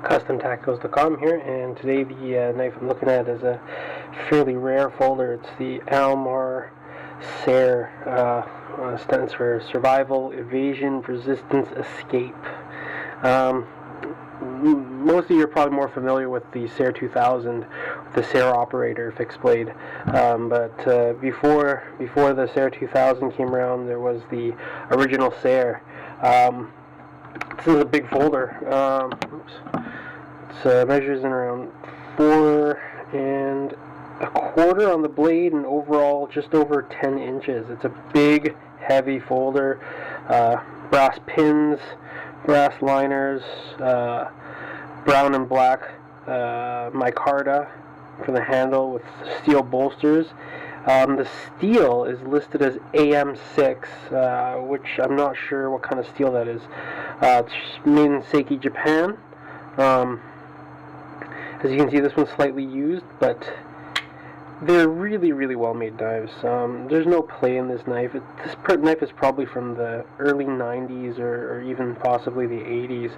CustomTacos.com here, and today the knife I'm looking at is a fairly rare folder. It's the Mar SERE, stands for Survival, Evasion, Resistance, Escape. Most of you are probably more familiar with the SARE 2000, the SARE operator fixed blade, but before the SARE 2000 came around, there was the original SARE. This is a big folder. It measures in around 4.25 on the blade, and overall just over 10 inches. It's a big, heavy folder. Brass pins, brass liners, brown and black micarta for the handle with steel bolsters. The steel is listed as AM6, which I'm not sure what kind of steel that is. It's made in Seiki, Japan. As you can see, this one's slightly used, but they're really, really well-made knives. There's no play in this knife. This knife is probably from the early 90s or even possibly the 80s,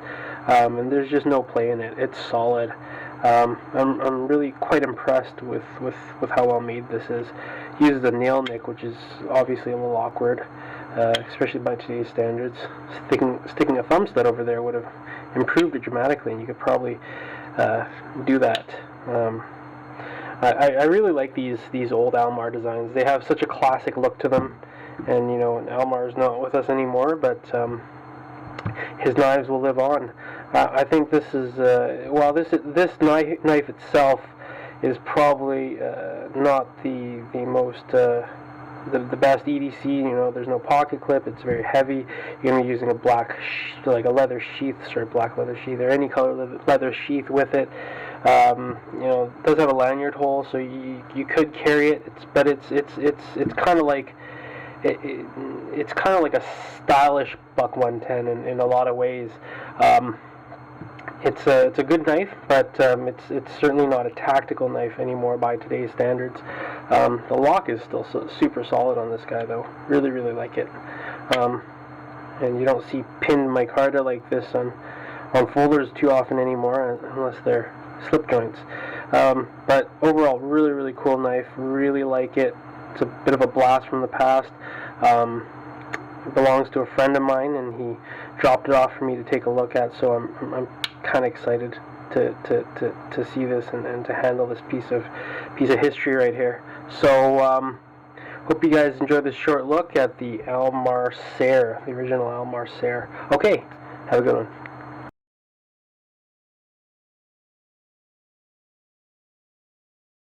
and there's just no play in it. It's solid. I'm really quite impressed with how well made this is. It uses a nail nick, which is obviously a little awkward, especially by today's standards. Sticking a thumb stud over there would have improved it dramatically, and you could probably do that. I really like these old Almar designs. They have such a classic look to them, and Almar is not with us anymore, but his knives will live on. I think this is while this knife itself is probably not the most the best EDC. There's no pocket clip. It's very heavy. You're going to be using a black like a leather sheath, black leather sheath, or any color leather sheath with it. It does have a lanyard hole, so you could carry it. It's kind of like it's kind of like a stylish Buck 110 in a lot of ways. It's a good knife, but it's certainly not a tactical knife anymore by today's standards. The lock is still super solid on this guy, though. Really, really like it. And you don't see pinned micarta like this on folders too often anymore, unless they're slip joints. But overall, really, really cool knife. Really like it. It's a bit of a blast from the past. It belongs to a friend of mine, and he dropped it off for me to take a look at. So I'm kind of excited to see this and to handle this piece of history right here. So hope you guys enjoyed this short look at the Almar SERE, the original Almar SERE. Okay, have a good one.